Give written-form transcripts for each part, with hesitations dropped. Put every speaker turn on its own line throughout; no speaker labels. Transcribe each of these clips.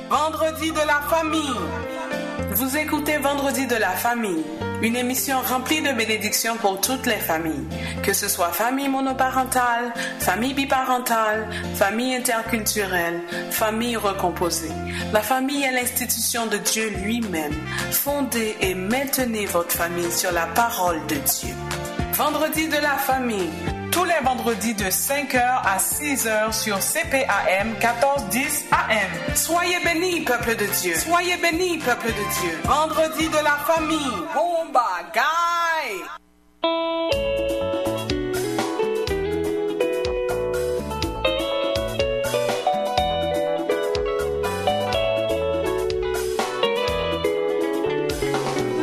Vendredi de la famille. Vous écoutez Vendredi de la famille, une émission remplie de bénédictions pour toutes les familles, que ce soit famille monoparentale, famille biparentale, famille interculturelle, famille recomposée. La famille est l'institution de Dieu lui-même. Fondez et maintenez votre famille sur la parole de Dieu. Vendredi de la famille, tous les vendredis de 5h à 6h sur CPAM 1410 AM. Soyez bénis, peuple de Dieu. Soyez bénis, peuple de Dieu. Vendredi de la famille. Bomba, guy!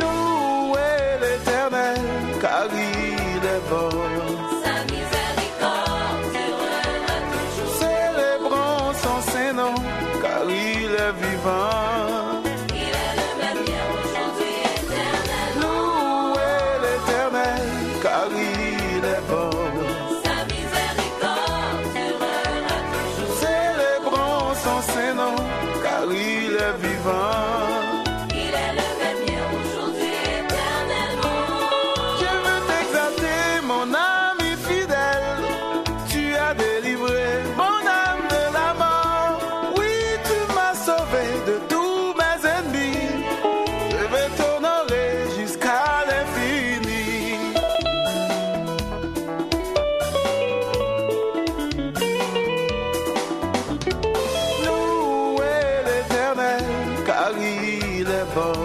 Louez l'Éternel, car il est bon. Vivant.
Il est le même hier, aujourd'hui, éternel.
Louez l'Éternel, car il est bon.
Sa miséricorde durera toujours.
Célébrons son Saint-Nom, car il est vivant.
Il est le même hier, aujourd'hui, éternellement.
Je veux t'exalter, mon ami fidèle. Tu as délivré mon âme de la mort. Oui, tu m'as sauvé de tous mes ennemis. Je vais t'honorer jusqu'à l'infini. Louez l'Éternel, car il est bon.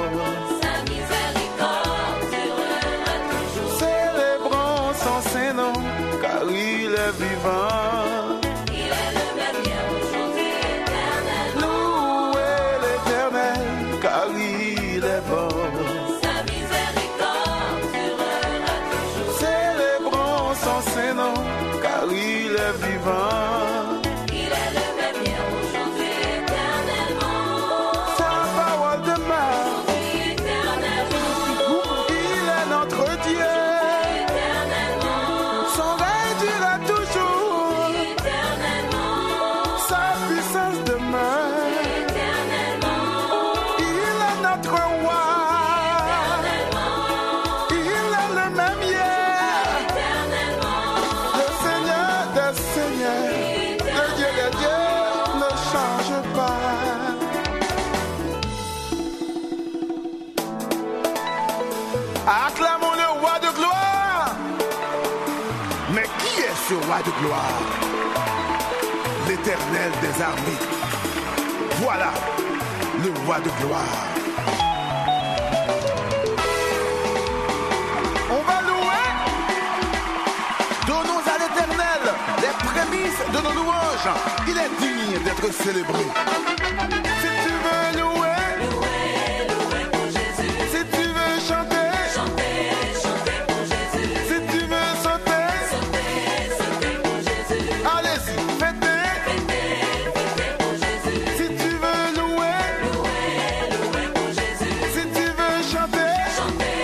Sa miséricorde durera toujours.
Célébrons son Saint-Nom, car il est vivant.
Il est le même hier, aujourd'hui, éternellement.
Louez l'Éternel, car il est bon.
Sa miséricorde durera toujours.
Célébrons son Saint-Nom, car il est vivant.
Il est le même hier, aujourd'hui, éternellement.
Sa parole demeure.
Aujourd'hui, éternellement.
Il est notre Dieu.
Éternellement.
Son règne durera toujours.
Éternellement.
Sa puissance demeure.
Éternellement.
Il est notre roi. Il est le même hier. Le Seigneur des Seigneurs. Le Dieu des dieux ne change pas. Acclamons le roi de gloire. Mais qui est ce roi de gloire? L'Éternel des armées. Voilà le roi de gloire. On va louer. Donnons à l'Éternel les prémices de nos louanges. Il est digne d'être célébré. Si tu veux louer,
Louez pour Jésus.
si tu veux chanter,
Chantez pour Jésus.
si tu veux sauter,
Sautez pour Jésus.
allez-y, fêtez.
Fêtez pour Jésus.
Si tu veux louer,
Louez pour Jésus.
si tu veux chanter,
Chantez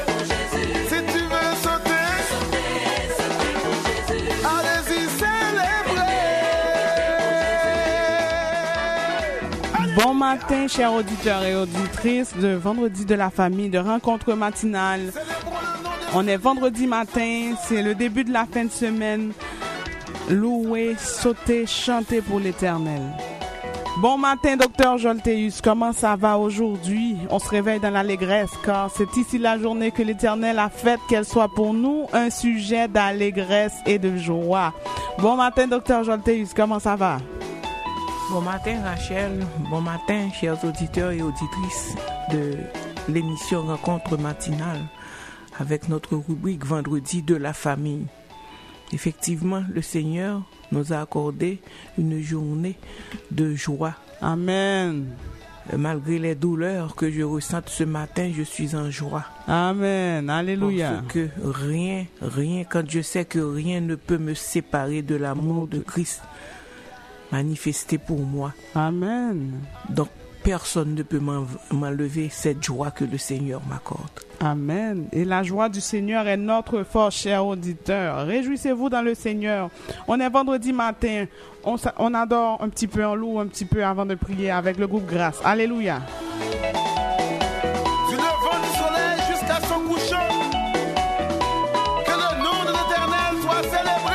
pour Jésus.
si tu veux sauter,
Sautez pour Jésus.
allez-y, célébrez.
Bon matin, chers auditeurs et auditrices de Vendredi de la famille, de rencontre matinale. On est vendredi matin, c'est le début de la fin de semaine. Louer, sauter, chanter pour l'Éternel. Bon matin, docteur Jolteus, comment ça va aujourd'hui? On se réveille dans l'allégresse, car c'est ici la journée que l'Éternel a faite, qu'elle soit pour nous un sujet d'allégresse et de joie. Bon matin, docteur Jolteus, comment ça va?
Bon matin Rachel, bon matin chers auditeurs et auditrices de l'émission Rencontre matinale avec notre rubrique Vendredi de la famille. Effectivement, le Seigneur nous a accordé une journée de joie.
Amen.
Malgré les douleurs que je ressente ce matin, je suis en joie.
Amen. Alléluia.
Parce que rien, quand je sais que rien ne peut me séparer de l'amour de Christ manifesté pour moi.
Amen.
Donc, personne ne peut m'enlever cette joie que le Seigneur m'accorde.
Amen. Et la joie du Seigneur est notre force, chers auditeurs. Réjouissez-vous dans le Seigneur. On est vendredi matin. On adore un petit peu, on loue un petit peu avant de prier avec le groupe Grâce. Alléluia.
Du levant du soleil jusqu'à son couchant, que le nom de l'Éternel soit célébré.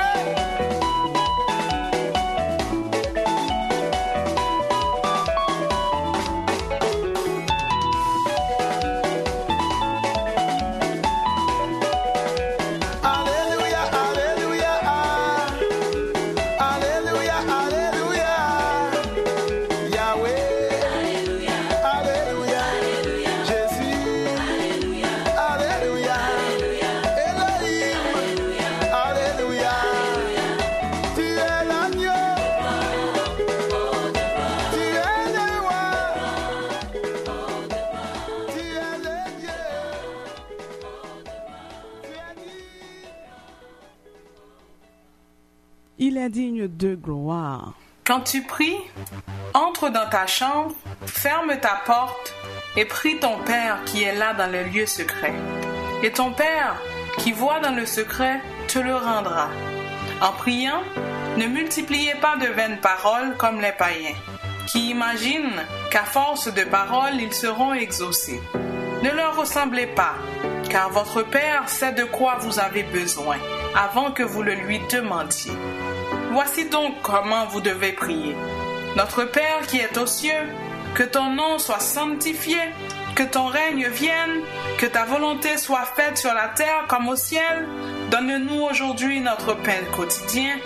Alléluia, alléluia, alléluia, alléluia, Yahweh. Alléluia, Jésus, Alléluia, Elohim, Alléluia, tu es l'agneau, tu es le roi, tu es le Dieu, tu es digne.
Il est digne de gloire.
Quand tu pries, entre dans ta chambre, ferme ta porte et prie ton Père qui est là dans le lieu secret. Et ton Père qui voit dans le secret te le rendra. En priant, ne multipliez pas de vaines paroles comme les païens, qui imaginent qu'à force de paroles ils seront exaucés. Ne leur ressemblez pas, car votre Père sait de quoi vous avez besoin avant que vous le lui demandiez. Voici donc comment vous devez prier. Notre Père qui est aux cieux, que ton nom soit sanctifié, que ton règne vienne, que ta volonté soit faite sur la terre comme au ciel. Donne-nous aujourd'hui notre pain quotidien.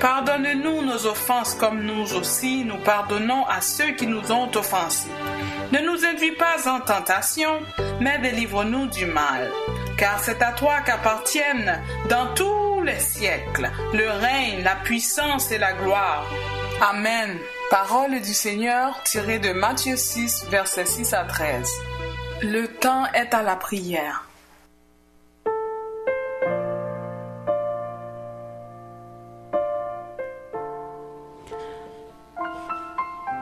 Pardonne-nous nos offenses comme nous aussi nous pardonnons à ceux qui nous ont offensés. Ne nous induis pas en tentation, mais délivre-nous du mal. Car c'est à toi qu'appartiennent dans tous les siècles le règne, la puissance et la gloire. Amen. Parole du Seigneur tirée de Matthieu 6, versets 6 à 13. Le temps est à la prière.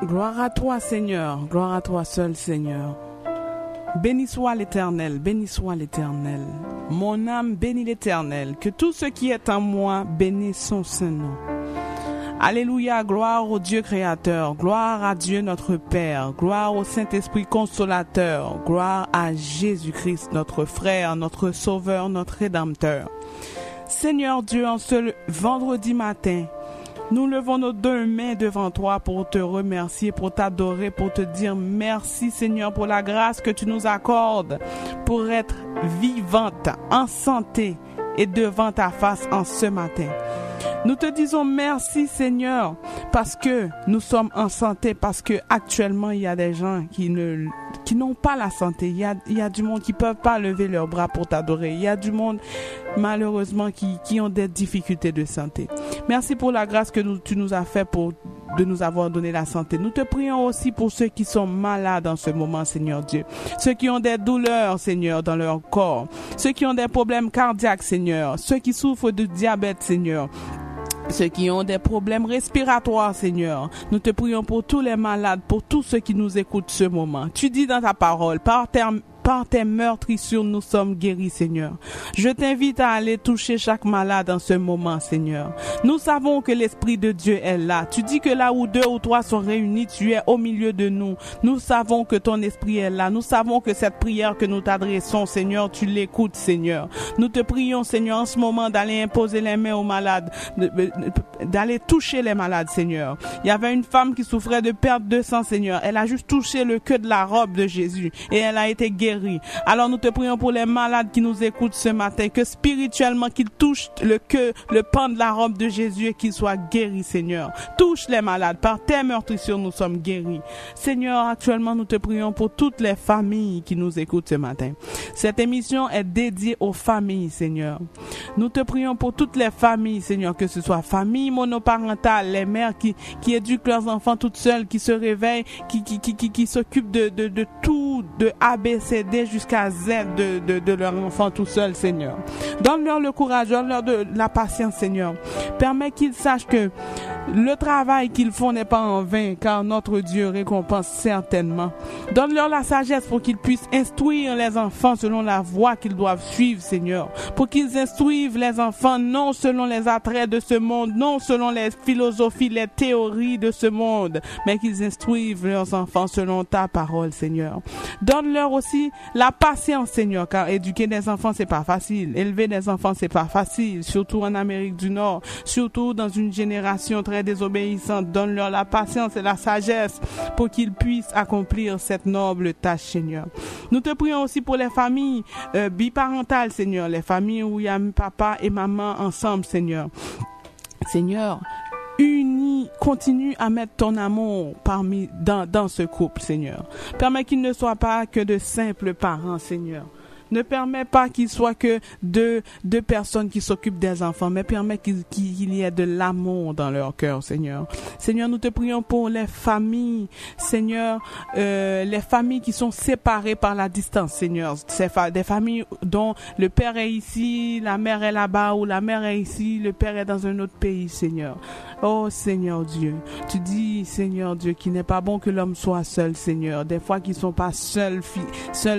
Gloire à toi, Seigneur. Gloire à toi seul, Seigneur. Béni soit l'Éternel, béni soit l'Éternel. Mon âme bénit l'Éternel. Que tout ce qui est en moi bénisse son saint nom. Alléluia, gloire au Dieu créateur, gloire à Dieu notre Père, gloire au Saint-Esprit consolateur, gloire à Jésus-Christ, notre frère, notre sauveur, notre rédempteur. Seigneur Dieu, en ce vendredi matin, nous levons nos deux mains devant toi pour te remercier, pour t'adorer, pour te dire merci Seigneur pour la grâce que tu nous accordes pour être vivante, en santé et devant ta face en ce matin. Nous te disons merci Seigneur parce que nous sommes en santé, parce que actuellement il y a des gens qui n'ont pas la santé. Il y a du monde qui peuvent pas lever leurs bras pour t'adorer. Il y a du monde malheureusement qui ont des difficultés de santé. Merci pour la grâce que tu nous as fait de nous avoir donné la santé. Nous te prions aussi pour ceux qui sont malades en ce moment, Seigneur Dieu. Ceux qui ont des douleurs, Seigneur, dans leur corps. Ceux qui ont des problèmes cardiaques, Seigneur. Ceux qui souffrent de diabète, Seigneur. Ceux qui ont des problèmes respiratoires, Seigneur. Nous te prions pour tous les malades, pour tous ceux qui nous écoutent ce moment. Tu dis dans ta parole, par tes meurtrissures, nous sommes guéris, Seigneur. Je t'invite à aller toucher chaque malade en ce moment, Seigneur. Nous savons que l'Esprit de Dieu est là. Tu dis que là où 2 ou 3 sont réunis, tu es au milieu de nous. Nous savons que ton Esprit est là. Nous savons que cette prière que nous t'adressons, Seigneur, tu l'écoutes, Seigneur. Nous te prions, Seigneur, en ce moment d'aller imposer les mains aux malades, d'aller toucher les malades, Seigneur. Il y avait une femme qui souffrait de perte de sang, Seigneur. Elle a juste touché le queue de la robe de Jésus et elle a été guérie. Alors nous te prions pour les malades qui nous écoutent ce matin, que spirituellement qu'ils touchent le pan de la robe de Jésus et qu'ils soient guéris, Seigneur. Touche les malades, par tes meurtrissures nous sommes guéris. Seigneur, actuellement nous te prions pour toutes les familles qui nous écoutent ce matin. Cette émission est dédiée aux familles, Seigneur. Nous te prions pour toutes les familles, Seigneur, que ce soit famille monoparentale, les mères qui éduquent leurs enfants toutes seules, qui se réveillent, qui s'occupent de tout, de A, B, C, D jusqu'à Z de leurs enfants tout seuls, Seigneur. Donne-leur le courage, donne-leur de la patience, Seigneur. Permets qu'ils sachent que Le travail qu'ils font n'est pas en vain, car notre Dieu récompense certainement. Donne-leur la sagesse pour qu'ils puissent instruire les enfants selon la voie qu'ils doivent suivre, Seigneur. Pour qu'ils instruisent les enfants non selon les attraits de ce monde, non selon les philosophies, les théories de ce monde, mais qu'ils instruisent leurs enfants selon ta parole, Seigneur. Donne-leur aussi la patience, Seigneur, car éduquer des enfants, c'est pas facile. Élever des enfants, c'est pas facile, surtout en Amérique du Nord, surtout dans une génération très désobéissante. Donne-leur la patience et la sagesse pour qu'ils puissent accomplir cette noble tâche, Seigneur. Nous te prions aussi pour les familles biparentales, Seigneur, les familles où il y a papa et maman ensemble, Seigneur. Seigneur, unis, continue à mettre ton amour dans ce couple, Seigneur. Permets qu'ils ne soient pas que de simples parents, Seigneur. Ne permets pas qu'il soit que deux personnes qui s'occupent des enfants, mais permets qu'il y ait de l'amour dans leur cœur, Seigneur. Seigneur, nous te prions pour les familles, Seigneur, les familles qui sont séparées par la distance, Seigneur. Des familles dont le père est ici, la mère est là-bas, ou la mère est ici, le père est dans un autre pays, Seigneur. Oh, Seigneur Dieu, tu dis, Seigneur Dieu, qu'il n'est pas bon que l'homme soit seul, Seigneur. Des fois qu'ils sont pas seuls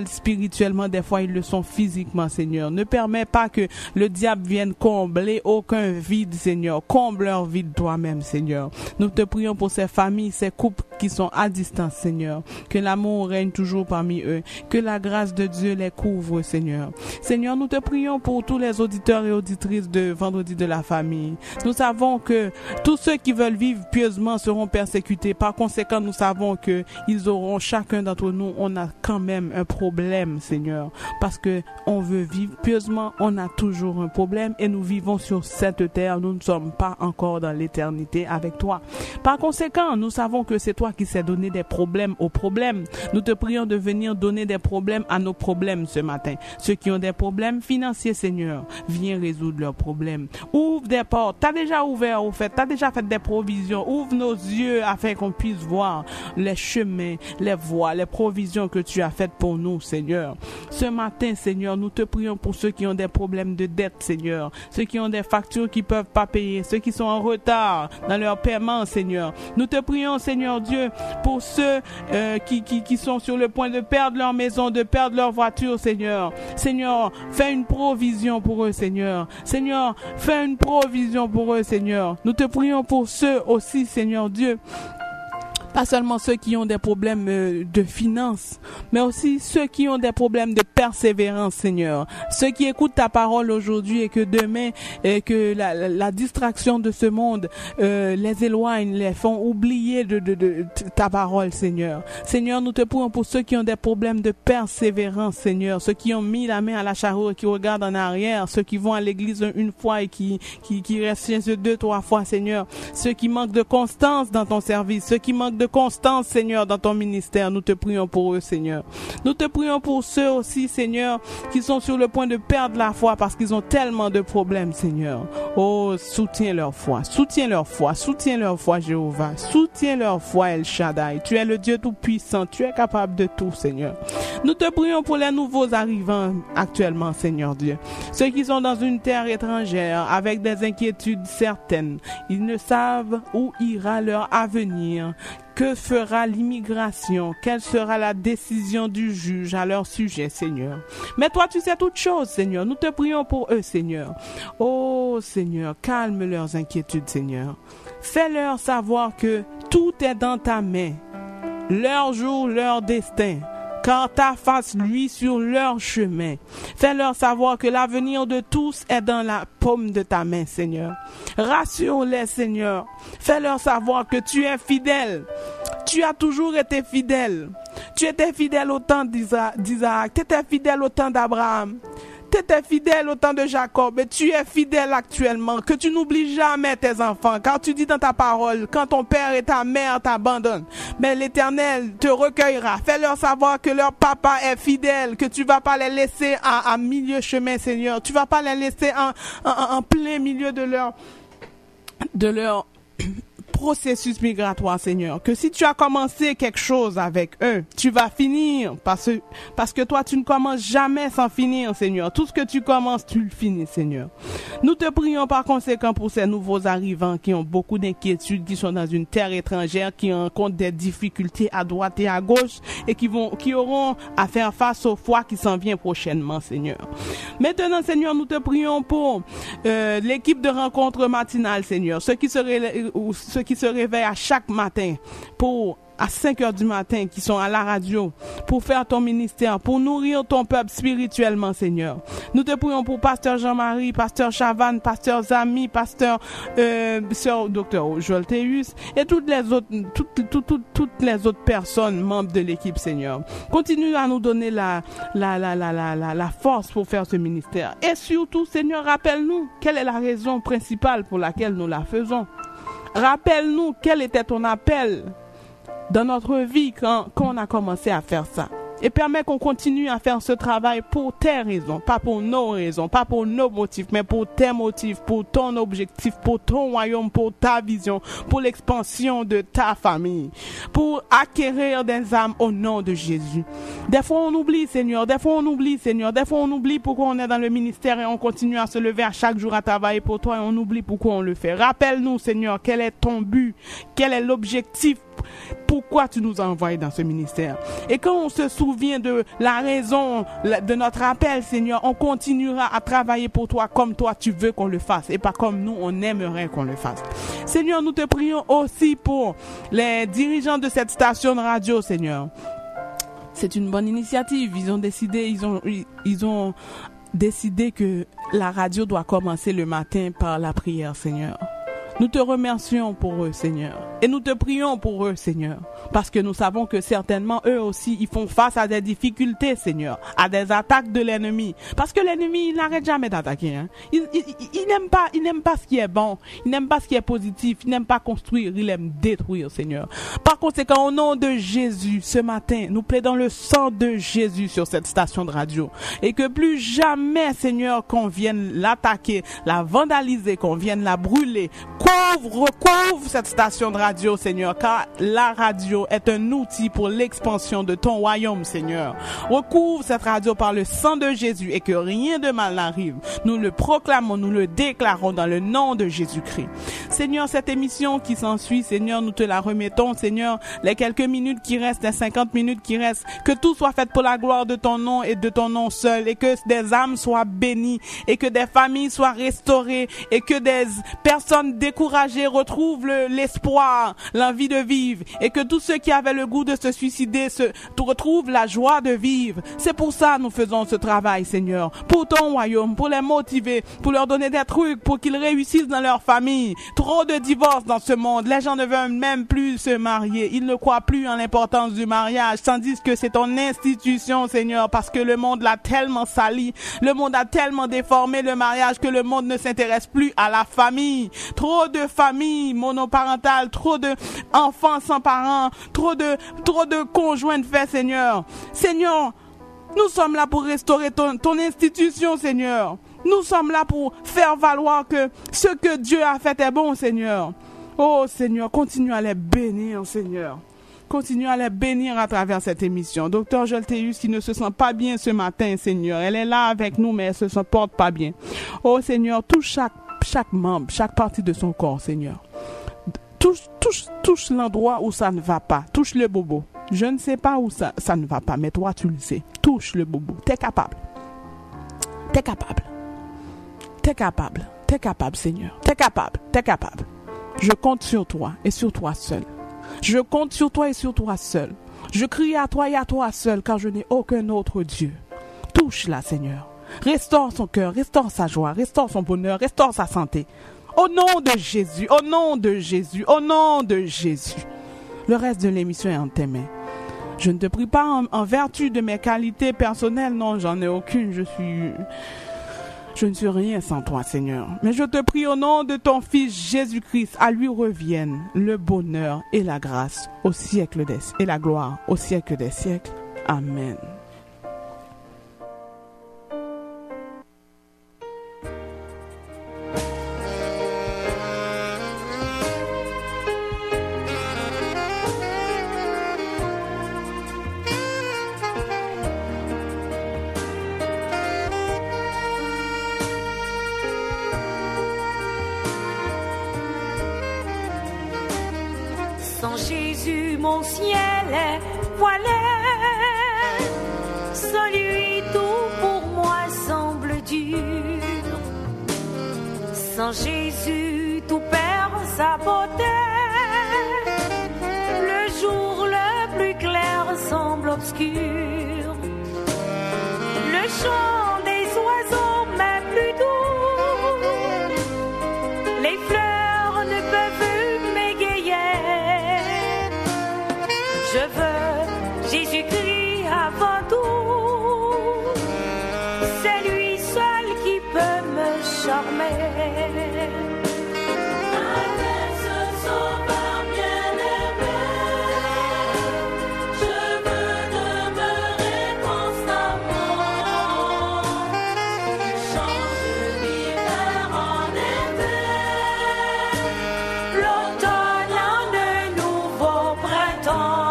spirituellement, des fois ils le sont physiquement, Seigneur. Ne permets pas que le diable vienne combler aucun vide, Seigneur. Comble leur vide toi-même, Seigneur. Nous te prions pour ces familles, ces couples qui sont à distance, Seigneur. Que l'amour règne toujours parmi eux. Que la grâce de Dieu les couvre, Seigneur. Seigneur, nous te prions pour tous les auditeurs et auditrices de Vendredi de la Famille. Nous savons que tous ceux qui veulent vivre pieusement seront persécutés. Par conséquent, nous savons que ils auront, chacun d'entre nous, on a quand même un problème, Seigneur. Parce que on veut vivre pieusement, on a toujours un problème et nous vivons sur cette terre, nous ne sommes pas encore dans l'éternité avec toi. Par conséquent, nous savons que c'est toi qui sais donner des problèmes aux problèmes. Nous te prions de venir donner des problèmes à nos problèmes ce matin. Ceux qui ont des problèmes financiers, Seigneur, viens résoudre leurs problèmes. Ouvre des portes. T'as déjà ouvert, au fait, t'as déjà fait des provisions. Ouvre nos yeux afin qu'on puisse voir les chemins, les voies, les provisions que tu as faites pour nous, Seigneur. Ce matin, Seigneur, nous te prions pour ceux qui ont des problèmes de dette, Seigneur. Ceux qui ont des factures qui peuvent pas payer. Ceux qui sont en retard dans leur paiement, Seigneur. Nous te prions, Seigneur Dieu, pour ceux qui sont sur le point de perdre leur maison, de perdre leur voiture, Seigneur. Seigneur, fais une provision pour eux, Seigneur. Seigneur, fais une provision pour eux, Seigneur. Nous te prions pour ceux aussi, Seigneur Dieu, pas seulement ceux qui ont des problèmes de finances, mais aussi ceux qui ont des problèmes de persévérance, Seigneur. Ceux qui écoutent ta parole aujourd'hui et que demain, que la distraction de ce monde les éloigne, les font oublier de ta parole, Seigneur. Seigneur, nous te prions pour ceux qui ont des problèmes de persévérance, Seigneur. Ceux qui ont mis la main à la charrue et qui regardent en arrière. Ceux qui vont à l'église une fois et qui restent chez eux 2-3 fois, Seigneur. Ceux qui manquent de constance dans ton service. Ceux qui manquent de constance, Seigneur, dans ton ministère. Nous te prions pour eux, Seigneur. Nous te prions pour ceux aussi, Seigneur, qui sont sur le point de perdre la foi parce qu'ils ont tellement de problèmes, Seigneur. Oh, soutiens leur foi. Soutiens leur foi. Soutiens leur foi, Jéhovah. Soutiens leur foi, El Shaddai. Tu es le Dieu tout-puissant. Tu es capable de tout, Seigneur. Nous te prions pour les nouveaux arrivants actuellement, Seigneur Dieu. Ceux qui sont dans une terre étrangère avec des inquiétudes certaines. Ils ne savent où ira leur avenir. Que fera l'immigration? Quelle sera la décision du juge à leur sujet, Seigneur? Mais toi, tu sais toutes choses, Seigneur. Nous te prions pour eux, Seigneur. Oh, Seigneur, calme leurs inquiétudes, Seigneur. Fais-leur savoir que tout est dans ta main. Leur jour, leur destin. Car ta face luit sur leur chemin. Fais-leur savoir que l'avenir de tous est dans la paume de ta main, Seigneur. Rassure-les, Seigneur. Fais-leur savoir que tu es fidèle. Tu as toujours été fidèle. Tu étais fidèle au temps d'Isaac. Tu étais fidèle au temps d'Abraham. Tu étais fidèle au temps de Jacob et tu es fidèle actuellement. Que tu n'oublies jamais tes enfants. Car tu dis dans ta parole, quand ton père et ta mère t'abandonnent, mais l'Éternel te recueillera. Fais-leur savoir que leur papa est fidèle, que tu vas pas les laisser à milieu chemin, Seigneur. Tu vas pas les laisser en plein milieu de leur processus migratoire, Seigneur. Que si tu as commencé quelque chose avec eux, tu vas finir parce que toi, tu ne commences jamais sans finir, Seigneur. Tout ce que tu commences, tu le finis, Seigneur. Nous te prions par conséquent pour ces nouveaux arrivants qui ont beaucoup d'inquiétudes, qui sont dans une terre étrangère, qui rencontrent des difficultés à droite et à gauche et qui auront à faire face au froid qui s'en vient prochainement, Seigneur. Maintenant, Seigneur, nous te prions pour l'équipe de rencontre matinale, Seigneur. Ceux qui se réveillent à chaque matin à 5 heures du matin, qui sont à la radio, pour faire ton ministère, pour nourrir ton peuple spirituellement, Seigneur. Nous te prions pour Pasteur Jean-Marie, Pasteur Chavannes, Pasteur Zami, Pasteur Sœur Docteur Joël Théus, et toutes les autres personnes membres de l'équipe, Seigneur. Continue à nous donner la force pour faire ce ministère. Et surtout, Seigneur, rappelle-nous quelle est la raison principale pour laquelle nous la faisons. Rappelle-nous quel était ton appel dans notre vie quand on a commencé à faire ça. Et permet qu'on continue à faire ce travail pour tes raisons, pas pour nos raisons, pas pour nos motifs, mais pour tes motifs, pour ton objectif, pour ton royaume, pour ta vision, pour l'expansion de ta famille, pour acquérir des âmes au nom de Jésus. Des fois on oublie, Seigneur, des fois on oublie pourquoi on est dans le ministère et on continue à se lever à chaque jour à travailler pour toi et on oublie pourquoi on le fait. Rappelle-nous, Seigneur, quel est ton but, quel est l'objectif, pourquoi tu nous as envoyés dans ce ministère. Et quand on se souvient de la raison de notre appel, Seigneur, on continuera à travailler pour toi comme toi tu veux qu'on le fasse et pas comme nous on aimerait qu'on le fasse. Seigneur, nous te prions aussi pour les dirigeants de cette station de radio, Seigneur. C'est une bonne initiative. Ils ont décidé que la radio doit commencer le matin par la prière, Seigneur. Nous te remercions pour eux, Seigneur. Et nous te prions pour eux, Seigneur. Parce que nous savons que certainement, eux aussi, ils font face à des difficultés, Seigneur. À des attaques de l'ennemi. Parce que l'ennemi, il n'arrête jamais d'attaquer. Hein. Il n'aime pas ce qui est bon. Il n'aime pas ce qui est positif. Il n'aime pas construire. Il aime détruire, Seigneur. Par conséquent, au nom de Jésus, ce matin, nous plaidons le sang de Jésus sur cette station de radio. Et que plus jamais, Seigneur, qu'on vienne l'attaquer, la vandaliser, qu'on vienne la brûler, recouvre cette station de radio, Seigneur, car la radio est un outil pour l'expansion de ton royaume, Seigneur. Recouvre cette radio par le sang de Jésus et que rien de mal n'arrive. Nous le proclamons, nous le déclarons dans le nom de Jésus-Christ. Seigneur, cette émission qui s'ensuit, Seigneur, nous te la remettons, Seigneur, les quelques minutes qui restent, les 50 minutes qui restent, que tout soit fait pour la gloire de ton nom et de ton nom seul, et que des âmes soient bénies, et que des familles soient restaurées, et que des personnes découragés retrouvent l'espoir, l'envie de vivre, et que tous ceux qui avaient le goût de se suicider retrouvent la joie de vivre. C'est pour ça que nous faisons ce travail, Seigneur, pour ton royaume, pour les motiver, pour leur donner des trucs, pour qu'ils réussissent dans leur famille. Trop de divorces dans ce monde, les gens ne veulent même plus se marier, ils ne croient plus en l'importance du mariage, tandis que c'est ton institution, Seigneur, parce que le monde l'a tellement sali, le monde a tellement déformé le mariage que le monde ne s'intéresse plus à la famille. Trop de familles monoparentales, trop de enfants sans parents, trop de conjoints de fait, Seigneur. Seigneur, nous sommes là pour restaurer ton institution, Seigneur. Nous sommes là pour faire valoir que ce que Dieu a fait est bon, Seigneur. Oh, Seigneur, continue à les bénir, Seigneur. Continue à les bénir à travers cette émission. Docteur Joël Théus qui ne se sent pas bien ce matin, Seigneur. Elle est là avec nous, mais elle se porte pas bien. Oh, Seigneur, touche chaque membre, chaque partie de son corps, Seigneur. Touche l'endroit où ça ne va pas. Touche le bobo. Je ne sais pas où ça ne va pas, mais toi, tu le sais. Touche le bobo. T'es capable. T'es capable. T'es capable. T'es capable, Seigneur. T'es capable. T'es capable. Je compte sur toi et sur toi seul. Je compte sur toi et sur toi seul. Je crie à toi et à toi seul, car je n'ai aucun autre Dieu. Touche-la, Seigneur. Restaure son cœur, restaure sa joie, restaure son bonheur, restaure sa santé. Au nom de Jésus, au nom de Jésus, au nom de Jésus. Le reste de l'émission est en tes mains. Je ne te prie pas en vertu de mes qualités personnelles, non, j'en ai aucune. Je ne suis rien sans toi, Seigneur. Mais je te prie au nom de ton Fils Jésus-Christ, à lui reviennent le bonheur et la grâce au siècle et la gloire au siècle des siècles. Amen.
ciel est voilé. Sans lui, tout pour moi semble dur. Sans Jésus, tout perd sa beauté. Le jour le plus clair semble obscur. Le chant des oiseaux m'est plus doux. Les fleurs ne peuvent m'égayer. Je veux Jésus-Christ avant tout. C'est lui seul qui peut me charmer.
Avec ce sauveur bien-aimé, je veux demeurer constamment. Il change l'hiver en été,
L'automne en de nouveaux printemps.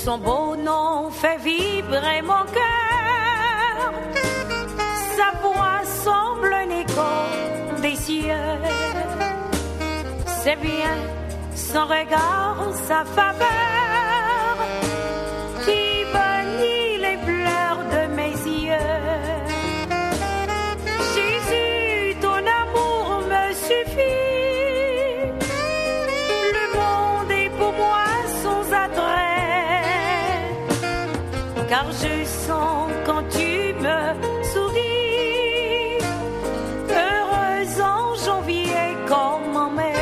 Son beau nom fait vibrer mon cœur. Sa voix semble un écho des cieux. C'est bien son regard, sa faveur qui bannit les pleurs de mes yeux. Jésus, ton amour me suffit. Le monde est pour moi sans attrait. Car je sens quand tu me souris, heureuse en janvier comme en mai.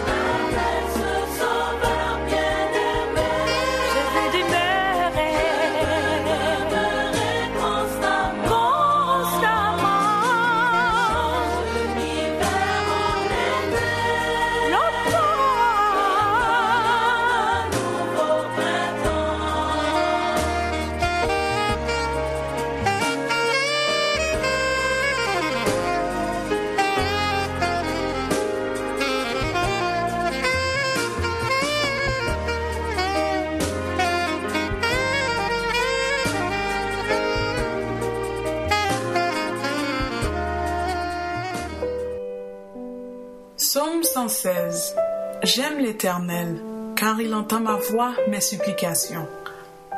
avec ce sauveur bien-aimé,
Je veux demeurer
constamment. L'hiver en été,
L'automne,
nouveau printemps.
Psaume 116. J'aime l'Éternel, car il entend ma voix, mes supplications.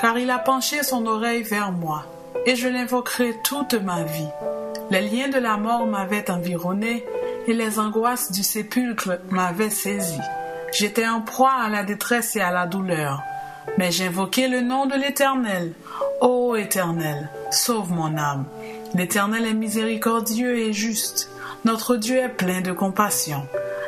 Car il a penché son oreille vers moi, et je l'invoquerai toute ma vie. Les liens de la mort m'avaient environné, et les angoisses du sépulcre m'avaient saisi. J'étais en proie à la détresse et à la douleur, mais j'invoquai le nom de l'Éternel. Ô Éternel, sauve mon âme. L'Éternel est miséricordieux et juste. Notre Dieu est plein de compassion.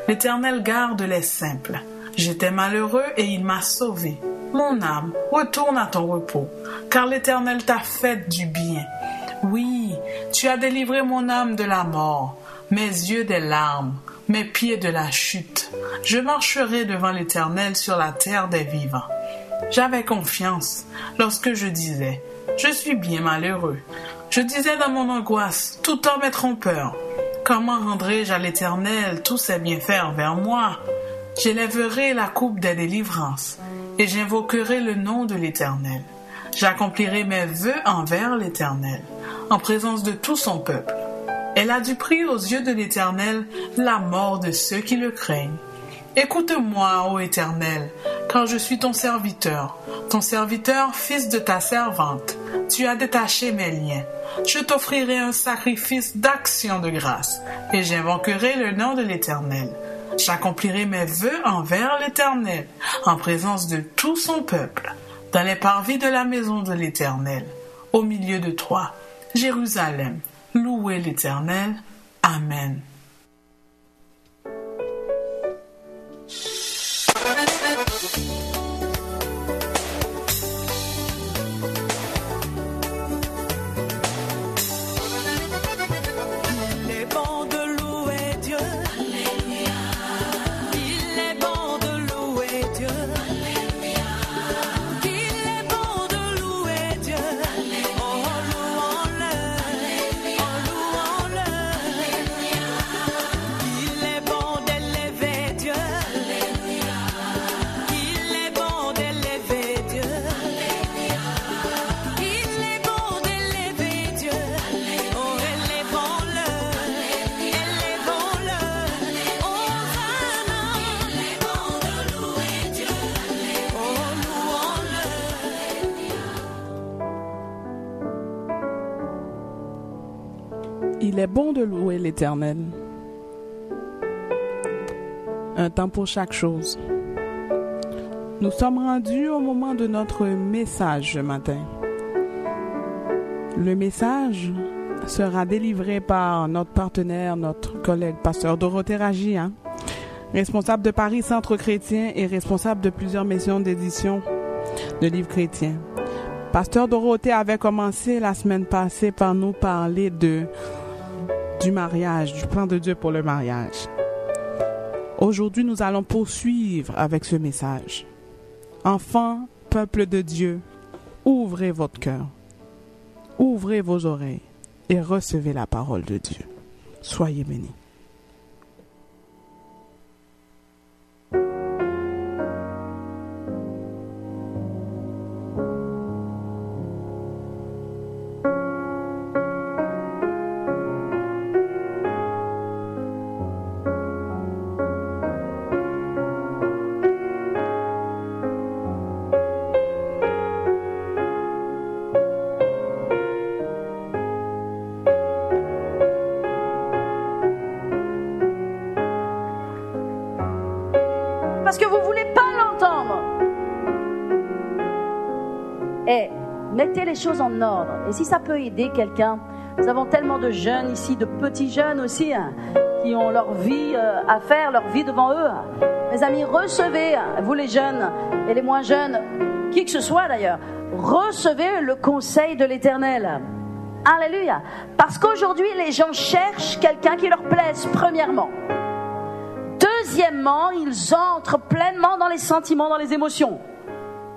L'Éternel garde les simples. J'étais malheureux et il m'a sauvé. Mon âme, retourne à ton repos, car l'Éternel t'a fait du bien. Oui, tu as délivré mon âme de la mort, mes yeux des larmes, mes pieds de la chute. Je marcherai devant l'Éternel sur la terre des vivants. J'avais confiance lorsque je disais « Je suis bien malheureux ». Je disais dans mon angoisse « Tout homme est trompeur ». Comment rendrai-je à l'Éternel tous ses bienfaits envers moi? J'élèverai la coupe des délivrances et j'invoquerai le nom de l'Éternel. J'accomplirai mes vœux envers l'Éternel, en présence de tout son peuple. Elle a du prix aux yeux de l'Éternel la mort de ceux qui le craignent. Écoute-moi, ô Éternel, car je suis ton serviteur, fils de ta servante. Tu as détaché mes liens. Je t'offrirai un sacrifice d'action de grâce, et j'invoquerai le nom de l'Éternel. J'accomplirai mes vœux envers l'Éternel, en présence de tout son peuple, dans les parvis de la maison de l'Éternel, au milieu de toi, Jérusalem. Louez l'Éternel. Amen.
Alléluia.
Il est bon de louer l'Éternel. Un temps pour chaque chose. Nous sommes rendus au moment de notre message ce matin. Le message sera délivré par notre partenaire, notre collègue pasteur Dorothée Ragia, responsable de Paris Centre Chrétien et responsable de plusieurs missions d'édition de livres chrétiens. Pasteur Dorothée avait commencé la semaine passée par nous parler du mariage, du plan de Dieu pour le mariage. Aujourd'hui, nous allons poursuivre avec ce message. Enfants, peuple de Dieu, ouvrez votre cœur, ouvrez vos oreilles et recevez la parole de Dieu. Soyez bénis.
Parce que vous ne voulez pas l'entendre. Mettez les choses en ordre. Et si ça peut aider quelqu'un, nous avons tellement de jeunes ici, de petits jeunes aussi, qui ont leur vie à faire, leur vie devant eux. Mes amis, recevez, vous les jeunes et les moins jeunes, qui que ce soit d'ailleurs, recevez le conseil de l'Éternel. Alléluia. Parce qu'aujourd'hui, les gens cherchent quelqu'un qui leur plaise, premièrement. Deuxièmement, ils entrent pleinement dans les sentiments, dans les émotions.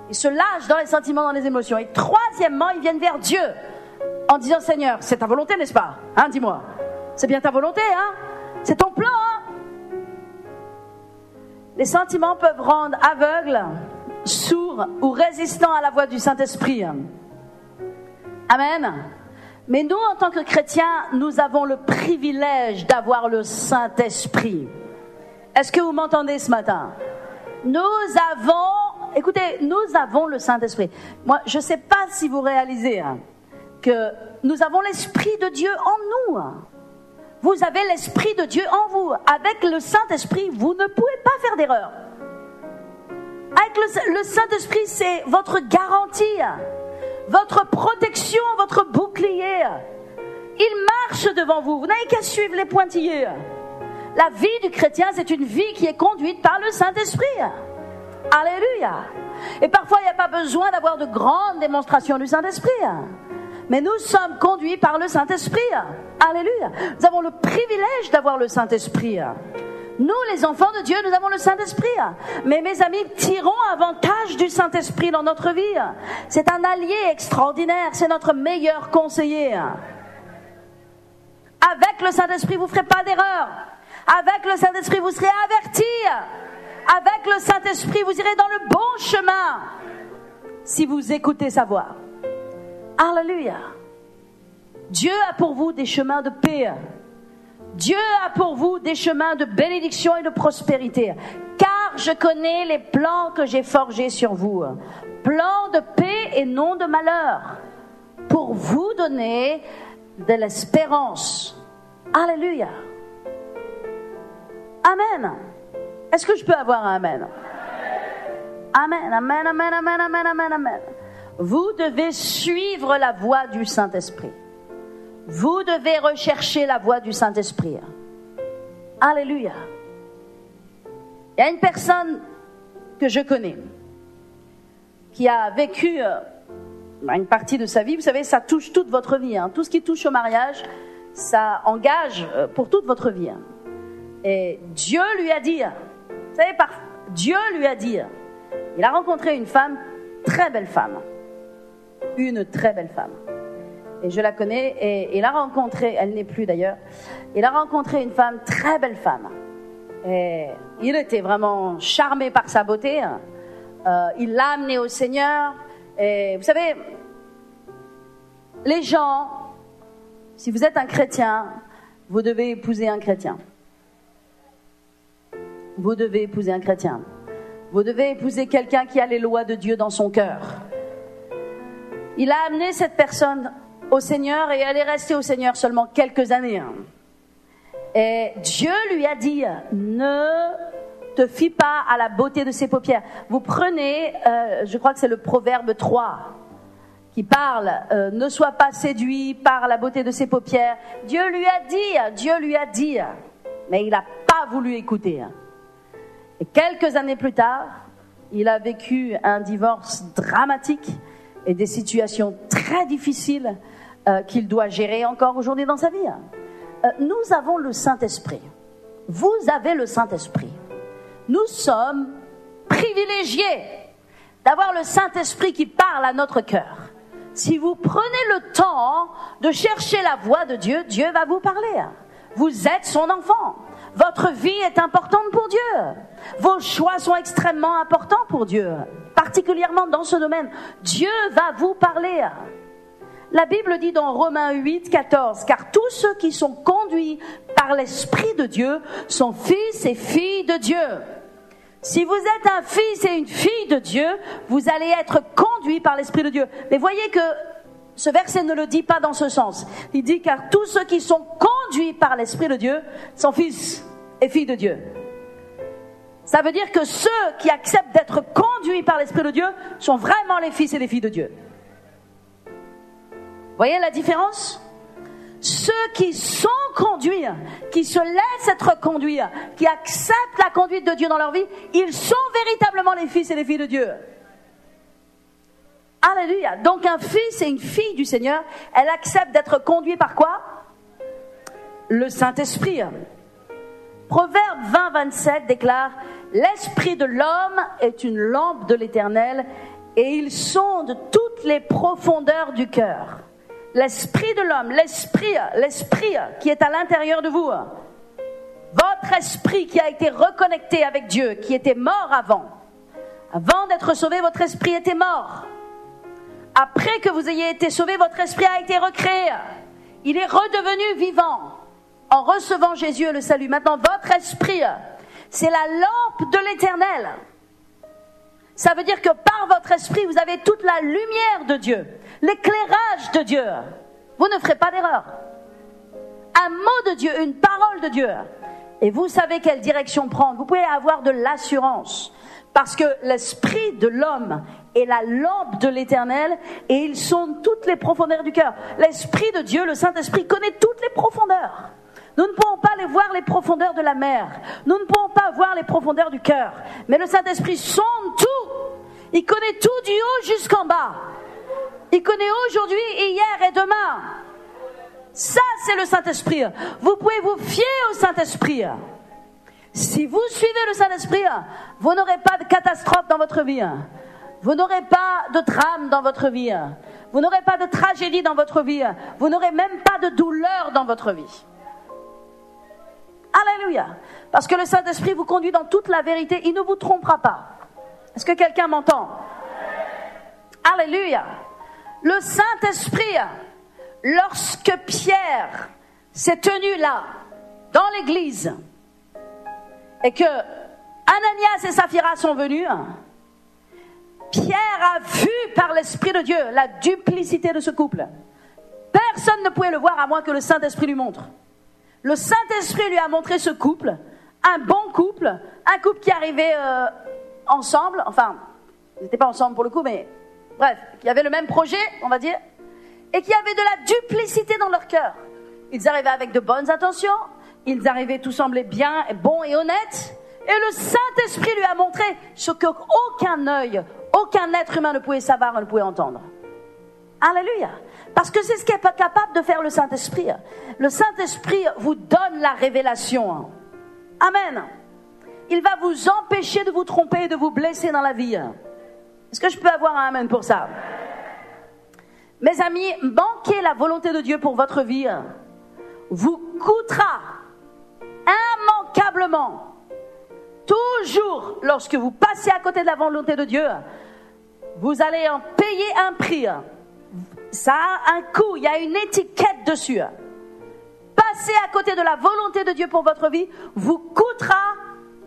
Ils se lâchent dans les sentiments, dans les émotions. Et troisièmement, ils viennent vers Dieu en disant: Seigneur, c'est ta volonté, n'est-ce pas? Dis-moi. C'est bien ta volonté, C'est ton plan, Les sentiments peuvent rendre aveugles, sourds ou résistants à la voix du Saint-Esprit. Amen. Mais nous, en tant que chrétiens, nous avons le privilège d'avoir le Saint-Esprit. Est-ce que vous m'entendez ce matin? Nous avons le Saint-Esprit. Moi, je ne sais pas si vous réalisez que nous avons l'Esprit de Dieu en nous. Vous avez l'Esprit de Dieu en vous. Avec le Saint-Esprit, vous ne pouvez pas faire d'erreur. Avec le Saint-Esprit, c'est votre garantie, votre protection, votre bouclier. Il marche devant vous. Vous n'avez qu'à suivre les pointillés. La vie du chrétien, c'est une vie qui est conduite par le Saint-Esprit. Alléluia. Et parfois, il n'y a pas besoin d'avoir de grandes démonstrations du Saint-Esprit. Mais nous sommes conduits par le Saint-Esprit. Alléluia. Nous avons le privilège d'avoir le Saint-Esprit. Nous, les enfants de Dieu, nous avons le Saint-Esprit. Mais mes amis, tirons avantage du Saint-Esprit dans notre vie. C'est un allié extraordinaire. C'est notre meilleur conseiller. Avec le Saint-Esprit, vous ne ferez pas d'erreur. Avec le Saint-Esprit, vous serez avertis. Avec le Saint-Esprit, vous irez dans le bon chemin si vous écoutez sa voix. Alléluia. Dieu a pour vous des chemins de paix. Dieu a pour vous des chemins de bénédiction et de prospérité. Car je connais les plans que j'ai forgés sur vous. Plans de paix et non de malheur. Pour vous donner de l'espérance. Alléluia. Amen. Est-ce que je peux avoir un amen? Amen, amen, amen, amen, amen, amen, amen. Vous devez suivre la voie du Saint-Esprit. Vous devez rechercher la voie du Saint-Esprit. Alléluia. Il y a une personne que je connais qui a vécu une partie de sa vie. Vous savez, ça touche toute votre vie. Tout ce qui touche au mariage, ça engage pour toute votre vie. Et Dieu lui a dit, vous savez, Dieu lui a dit, il a rencontré une femme, très belle femme. Une très belle femme. Et je la connais, et il a rencontré, elle n'est plus d'ailleurs, il a rencontré une femme, très belle femme. Et il était vraiment charmé par sa beauté. Il l'a amenée au Seigneur. Et vous savez, les gens, si vous êtes un chrétien, vous devez épouser un chrétien. Vous devez épouser un chrétien. Vous devez épouser quelqu'un qui a les lois de Dieu dans son cœur. Il a amené cette personne au Seigneur et elle est restée au Seigneur seulement quelques années. Et Dieu lui a dit, ne te fie pas à la beauté de ses paupières. Vous prenez, je crois que c'est le Proverbe 3 qui parle, ne sois pas séduit par la beauté de ses paupières. Dieu lui a dit, mais il n'a pas voulu écouter. Et quelques années plus tard, il a vécu un divorce dramatique et des situations très difficiles qu'il doit gérer encore aujourd'hui dans sa vie. Nous avons le Saint-Esprit. Vous avez le Saint-Esprit. Nous sommes privilégiés d'avoir le Saint-Esprit qui parle à notre cœur. Si vous prenez le temps de chercher la voix de Dieu, Dieu va vous parler. Vous êtes son enfant. Votre vie est importante pour Dieu. Vos choix sont extrêmement importants pour Dieu. Particulièrement dans ce domaine, Dieu va vous parler. La Bible dit dans Romains 8, 14, « Car tous ceux qui sont conduits par l'Esprit de Dieu sont fils et filles de Dieu. » Si vous êtes un fils et une fille de Dieu, vous allez être conduits par l'Esprit de Dieu. Mais voyez que ce verset ne le dit pas dans ce sens. Il dit, car tous ceux qui sont conduits par l'Esprit de Dieu sont fils et filles de Dieu. Ça veut dire que ceux qui acceptent d'être conduits par l'Esprit de Dieu sont vraiment les fils et les filles de Dieu. Voyez la différence ? Ceux qui sont conduits, qui se laissent être conduits, qui acceptent la conduite de Dieu dans leur vie, ils sont véritablement les fils et les filles de Dieu. Alléluia. Donc un fils et une fille du Seigneur, elle accepte d'être conduite par quoi ? Le Saint-Esprit. Proverbe 20, 27 déclare, « L'esprit de l'homme est une lampe de l'Éternel et il sonde toutes les profondeurs du cœur. » L'esprit de l'homme, l'esprit qui est à l'intérieur de vous, votre esprit qui a été reconnecté avec Dieu, qui était mort avant d'être sauvé, votre esprit était mort. Après que vous ayez été sauvé, votre esprit a été recréé. Il est redevenu vivant en recevant Jésus et le salut. Maintenant, votre esprit, c'est la lampe de l'Éternel. Ça veut dire que par votre esprit, vous avez toute la lumière de Dieu, l'éclairage de Dieu. Vous ne ferez pas d'erreur. Un mot de Dieu, une parole de Dieu. Et vous savez quelle direction prendre. Vous pouvez avoir de l'assurance. Parce que l'esprit de l'homme est la lampe de l'Éternel et il sonde toutes les profondeurs du cœur. L'esprit de Dieu, le Saint-Esprit, connaît toutes les profondeurs. Nous ne pouvons pas aller voir les profondeurs de la mer. Nous ne pouvons pas voir les profondeurs du cœur. Mais le Saint-Esprit sonde tout. Il connaît tout du haut jusqu'en bas. Il connaît aujourd'hui, hier et demain. Ça, c'est le Saint-Esprit. Vous pouvez vous fier au Saint-Esprit. Si vous suivez le Saint-Esprit, vous n'aurez pas de catastrophe dans votre vie. Vous n'aurez pas de drame dans votre vie. Vous n'aurez pas de tragédie dans votre vie. Vous n'aurez même pas de douleur dans votre vie. Alléluia. Parce que le Saint-Esprit vous conduit dans toute la vérité. Il ne vous trompera pas. Est-ce que quelqu'un m'entend? Alléluia. Le Saint-Esprit, lorsque Pierre s'est tenu là, dans l'église, et que Ananias et Saphira sont venus, Pierre a vu par l'Esprit de Dieu la duplicité de ce couple. Personne ne pouvait le voir à moins que le Saint-Esprit lui montre. Le Saint-Esprit lui a montré ce couple, un bon couple, un couple qui arrivait ensemble, enfin, ils n'étaient pas ensemble pour le coup, mais bref, qui avait le même projet, on va dire, et qui avait de la duplicité dans leur cœur. Ils arrivaient avec de bonnes intentions, ils arrivaient, tout semblait bien, bon et honnête, et le Saint-Esprit lui a montré ce qu'aucun œil, aucun être humain ne pouvait savoir, ne pouvait entendre. Alléluia. Parce que c'est ce qu'est capable de faire le Saint-Esprit. Le Saint-Esprit vous donne la révélation. Amen. Il va vous empêcher de vous tromper et de vous blesser dans la vie. Est-ce que je peux avoir un amen pour ça? Mes amis, manquer la volonté de Dieu pour votre vie vous coûtera immanquablement. Toujours, lorsque vous passez à côté de la volonté de Dieu, vous allez en payer un prix. Ça a un coût, il y a une étiquette dessus. Passer à côté de la volonté de Dieu pour votre vie vous coûtera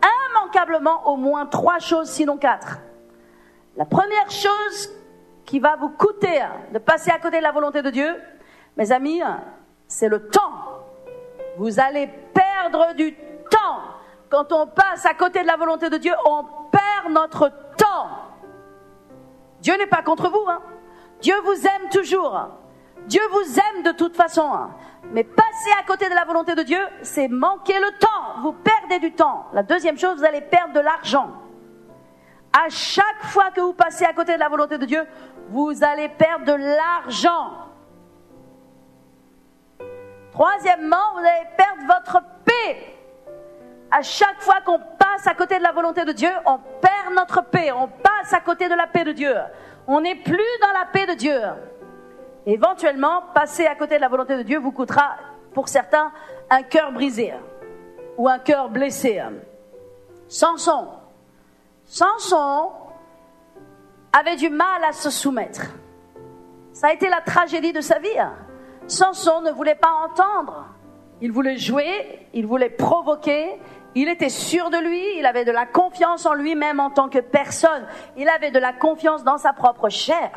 immanquablement au moins 3 choses, sinon 4. La première chose qui va vous coûter de passer à côté de la volonté de Dieu, Mes amis, c'est le temps. Vous allez perdre du temps. Quand on passe à côté de la volonté de Dieu, on perd notre temps. Dieu n'est pas contre vous, hein. Dieu vous aime toujours. Dieu vous aime de toute façon. Mais passer à côté de la volonté de Dieu, c'est manquer le temps. Vous perdez du temps. La deuxième chose, vous allez perdre de l'argent. À chaque fois que vous passez à côté de la volonté de Dieu, vous allez perdre de l'argent. Troisièmement, vous allez perdre votre paix. À chaque fois qu'on passe à côté de la volonté de Dieu, on perd notre paix. On passe à côté de la paix de Dieu. On n'est plus dans la paix de Dieu. Éventuellement, passer à côté de la volonté de Dieu vous coûtera, pour certains, un cœur brisé ou un cœur blessé. Samson avait du mal à se soumettre. Ça a été la tragédie de sa vie. Samson ne voulait pas entendre. Il voulait jouer, il voulait provoquer. Il était sûr de lui, il avait de la confiance en lui-même en tant que personne. Il avait de la confiance dans sa propre chair.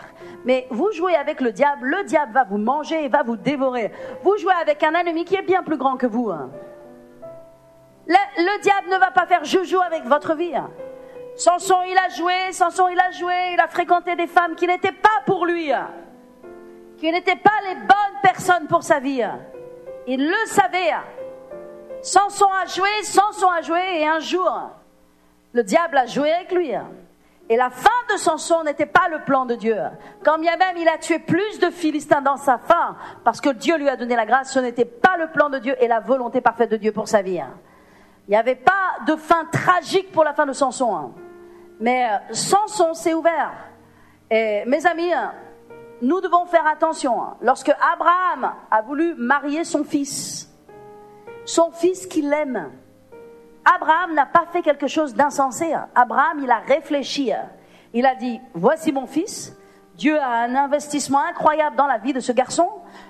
Mais vous jouez avec le diable va vous manger et va vous dévorer. Vous jouez avec un ennemi qui est bien plus grand que vous. Le diable ne va pas faire joujou avec votre vie. Samson, il a joué, il a fréquenté des femmes qui n'étaient pas pour lui, qui n'étaient pas les bonnes personnes pour sa vie. Il le savait. Samson a joué, et un jour, le diable a joué avec lui. Et la fin de Samson n'était pas le plan de Dieu. Quand bien même il a tué plus de Philistins dans sa fin, parce que Dieu lui a donné la grâce, ce n'était pas le plan de Dieu et la volonté parfaite de Dieu pour sa vie. Il n'y avait pas de fin tragique pour la fin de Samson. Mais Samson s'est ouvert. Et mes amis, nous devons faire attention. Lorsque Abraham a voulu marier son fils qu'il aime, Abraham n'a pas fait quelque chose d'insensé. Abraham, il a réfléchi. Il a dit, voici mon fils. Dieu a un investissement incroyable dans la vie de ce garçon.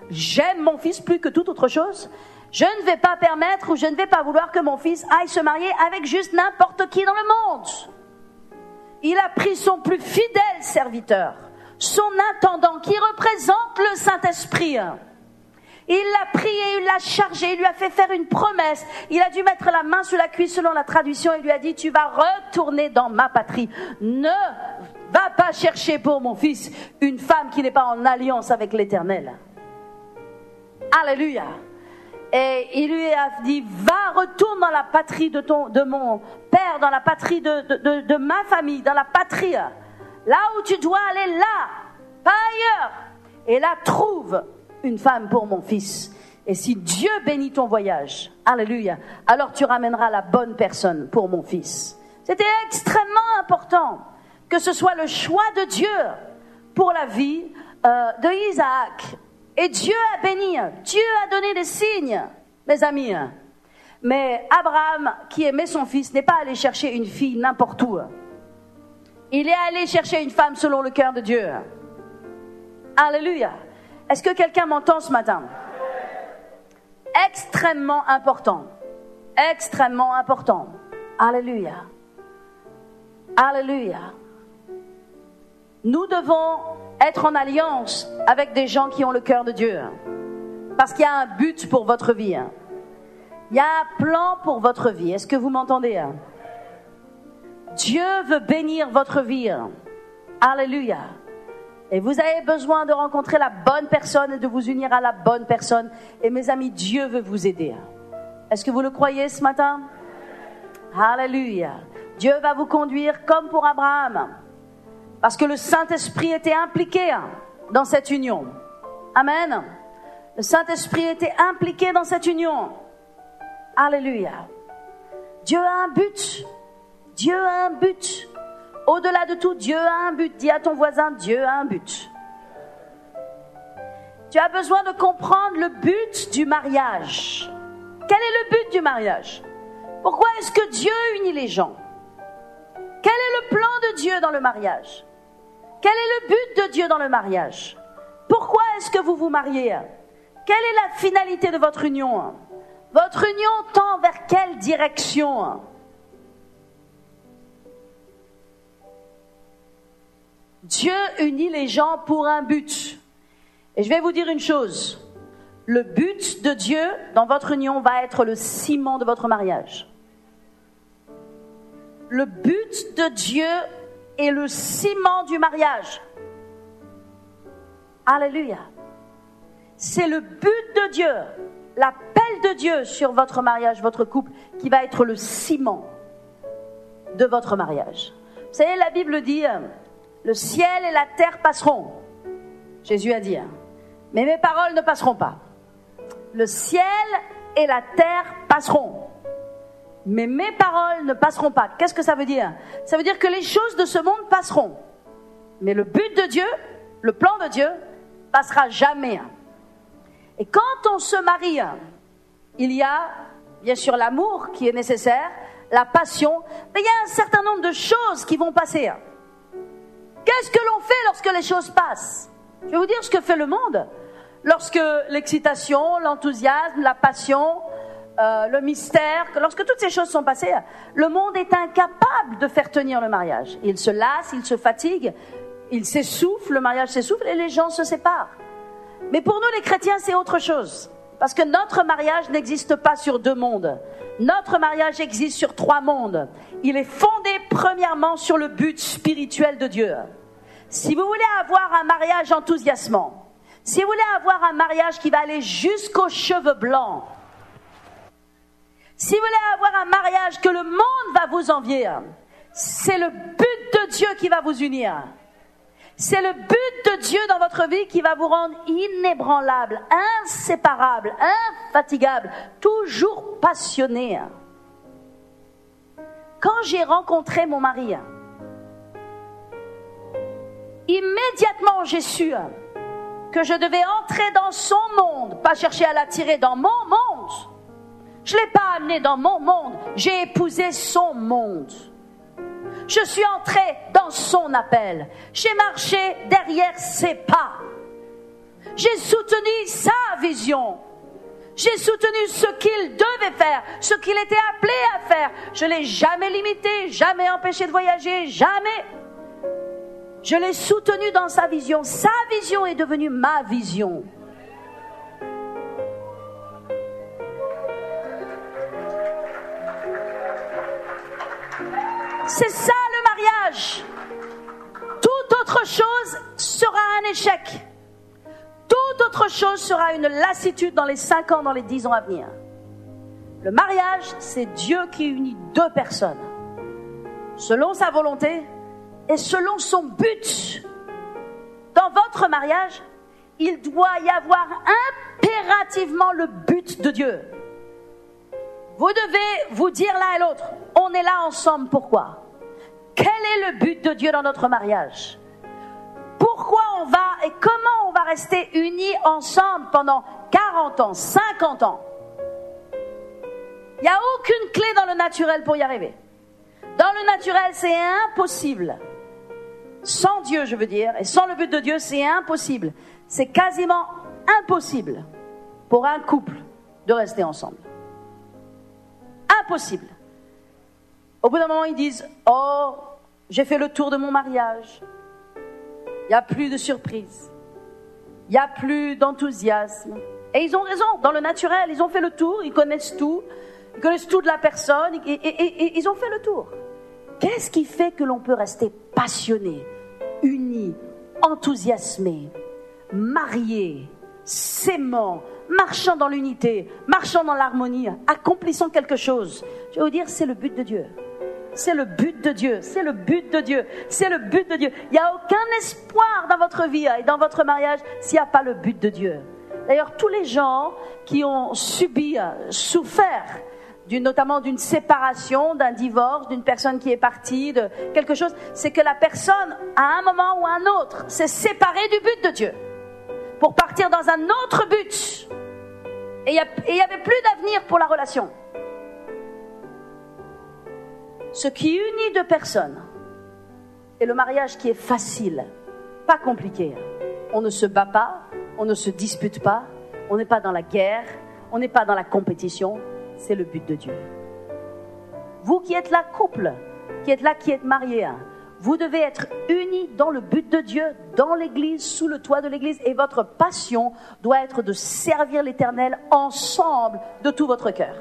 J'aime mon fils plus que toute autre chose. Je ne vais pas permettre ou je ne vais pas vouloir que mon fils aille se marier avec juste n'importe qui dans le monde. Il a pris son plus fidèle serviteur, son intendant qui représente le Saint-Esprit. Il l'a pris et il l'a chargé, il lui a fait faire une promesse. Il a dû mettre la main sur la cuisse selon la traduction et lui a dit, tu vas retourner dans ma patrie. Ne va pas chercher pour mon fils une femme qui n'est pas en alliance avec l'Éternel. Alléluia. Et il lui a dit, retourne dans la patrie de mon père, dans la patrie de ma famille, dans la patrie. Là où tu dois aller, là, pas ailleurs. Et là, trouve une femme pour mon fils. Et si Dieu bénit ton voyage, alléluia, alors tu ramèneras la bonne personne pour mon fils. C'était extrêmement important que ce soit le choix de Dieu pour la vie de Isaac. Et Dieu a béni, Dieu a donné des signes, mes amis. Mais Abraham, qui aimait son fils, n'est pas allé chercher une fille n'importe où. Il est allé chercher une femme selon le cœur de Dieu. Alléluia. Est-ce que quelqu'un m'entend ce matin? Extrêmement important. Extrêmement important. Alléluia. Alléluia. Nous devons être en alliance avec des gens qui ont le cœur de Dieu. Parce qu'il y a un but pour votre vie. Il y a un plan pour votre vie. Est-ce que vous m'entendez? Dieu veut bénir votre vie. Alléluia. Et vous avez besoin de rencontrer la bonne personne et de vous unir à la bonne personne. Et mes amis, Dieu veut vous aider. Est-ce que vous le croyez ce matin? Alléluia. Dieu va vous conduire comme pour Abraham. Parce que le Saint-Esprit était impliqué dans cette union. Amen. Le Saint-Esprit était impliqué dans cette union. Alléluia. Dieu a un but. Dieu a un but. Au-delà de tout, Dieu a un but. Dis à ton voisin, Dieu a un but. Tu as besoin de comprendre le but du mariage. Quel est le but du mariage? Pourquoi est-ce que Dieu unit les gens? Quel est le plan de Dieu dans le mariage? Quel est le but de Dieu dans le mariage? Pourquoi est-ce que vous vous mariez? Quelle est la finalité de votre union? Votre union tend vers quelle direction? Dieu unit les gens pour un but. Et je vais vous dire une chose. Le but de Dieu dans votre union va être le ciment de votre mariage. Le but de Dieu est le ciment du mariage. Alléluia. C'est le but de Dieu, l'appel de Dieu sur votre mariage, votre couple, qui va être le ciment de votre mariage. Vous savez, la Bible dit, le ciel et la terre passeront. Jésus a dit, mais mes paroles ne passeront pas. Le ciel et la terre passeront, mais mes paroles ne passeront pas. Qu'est-ce que ça veut dire? Ça veut dire que les choses de ce monde passeront, mais le but de Dieu, le plan de Dieu, passera jamais. Et quand on se marie, il y a bien sûr l'amour qui est nécessaire, la passion, mais il y a un certain nombre de choses qui vont passer. Qu'est-ce que l'on fait lorsque les choses passent? Je vais vous dire ce que fait le monde. Lorsque l'excitation, l'enthousiasme, la passion, le mystère, lorsque toutes ces choses sont passées, le monde est incapable de faire tenir le mariage. Il se lasse, il se fatigue, il s'essouffle, le mariage s'essouffle et les gens se séparent. Mais pour nous les chrétiens, c'est autre chose. Parce que notre mariage n'existe pas sur 2 mondes. Notre mariage existe sur 3 mondes. Il est fondé premièrement sur le but spirituel de Dieu. Si vous voulez avoir un mariage enthousiasmant, si vous voulez avoir un mariage qui va aller jusqu'aux cheveux blancs, si vous voulez avoir un mariage que le monde va vous envier, c'est le but de Dieu qui va vous unir. C'est le but de Dieu dans votre vie qui va vous rendre inébranlable, inséparable, infatigable, toujours passionné. Quand j'ai rencontré mon mari, immédiatement j'ai su que je devais entrer dans son monde, pas chercher à l'attirer dans mon monde. Je ne l'ai pas amené dans mon monde, j'ai épousé son monde. Je suis entrée dans son appel. J'ai marché derrière ses pas. J'ai soutenu sa vision. J'ai soutenu ce qu'il devait faire, ce qu'il était appelé à faire. Je ne l'ai jamais limité, jamais empêché de voyager, jamais. Je l'ai soutenu dans sa vision. Sa vision est devenue ma vision. C'est ça le mariage. Toute autre chose sera un échec. Toute autre chose sera une lassitude dans les 5 ans, dans les 10 ans à venir. Le mariage, c'est Dieu qui unit 2 personnes, selon sa volonté et selon son but. Dans votre mariage, il doit y avoir impérativement le but de Dieu. Vous devez vous dire l'un et l'autre, on est là ensemble, pourquoi? Quel est le but de Dieu dans notre mariage? Pourquoi on va et comment on va rester unis ensemble pendant 40 ans, 50 ans? Il n'y a aucune clé dans le naturel pour y arriver. Dans le naturel, c'est impossible. Sans Dieu, je veux dire, et sans le but de Dieu, c'est impossible. C'est quasiment impossible pour un couple de rester ensemble. Impossible. Au bout d'un moment, ils disent « Oh, j'ai fait le tour de mon mariage. Il n'y a plus de surprise. Il n'y a plus d'enthousiasme. » Et ils ont raison. Dans le naturel, ils ont fait le tour. Ils connaissent tout. Ils connaissent tout de la personne. Et ils ont fait le tour. Qu'est-ce qui fait que l'on peut rester passionné, uni, enthousiasmé, marié, s'aimant, marchant dans l'unité, marchant dans l'harmonie, accomplissant quelque chose? Je vais vous dire, c'est le but de Dieu. C'est le but de Dieu, c'est le but de Dieu, c'est le but de Dieu. Il n'y a aucun espoir dans votre vie et dans votre mariage s'il n'y a pas le but de Dieu. D'ailleurs, tous les gens qui ont subi, souffert, notamment d'une séparation, d'un divorce, d'une personne qui est partie, de quelque chose, c'est que la personne, à un moment ou à un autre, s'est séparée du but de Dieu pour partir dans un autre but. Et il n'y avait plus d'avenir pour la relation. Ce qui unit 2 personnes est le mariage qui est facile, pas compliqué. On ne se bat pas, on ne se dispute pas, on n'est pas dans la guerre, on n'est pas dans la compétition, c'est le but de Dieu. Vous qui êtes là, couple, qui êtes là, qui êtes mariés, Vous devez être unis dans le but de Dieu, dans l'Église, sous le toit de l'Église. Et votre passion doit être de servir l'Éternel ensemble de tout votre cœur.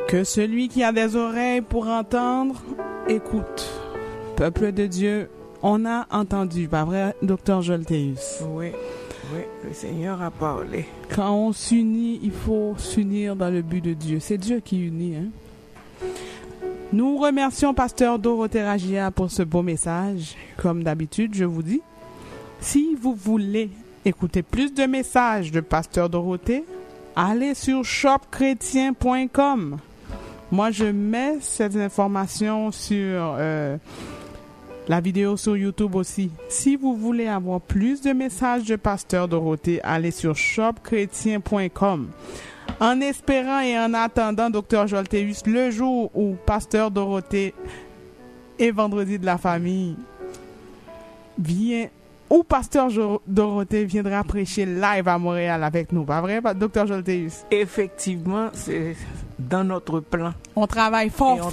Que celui qui a des oreilles pour entendre, écoute. Peuple de Dieu, on a entendu, pas vrai, Dr. Jolteus?
Oui, le Seigneur a parlé.
Quand on s'unit, il faut s'unir dans le but de Dieu. C'est Dieu qui unit. Nous remercions Pasteur Dorothée Ragia pour ce beau message. Comme d'habitude, je vous dis, si vous voulez écouter plus de messages de Pasteur Dorothée, allez sur shopchrétien.com. Moi, je mets cette information sur la vidéo sur YouTube aussi. Si vous voulez avoir plus de messages de Pasteur Dorothée, allez sur shopchrétien.com. En espérant et en attendant Dr. Jolteus, le jour où Pasteur Dorothée et Vendredi de la famille vient, où Pasteur Dorothée viendra prêcher live à Montréal avec nous. Pas vrai, Dr. Jolteus?
Effectivement, c'est dans notre plan.
On travaille fort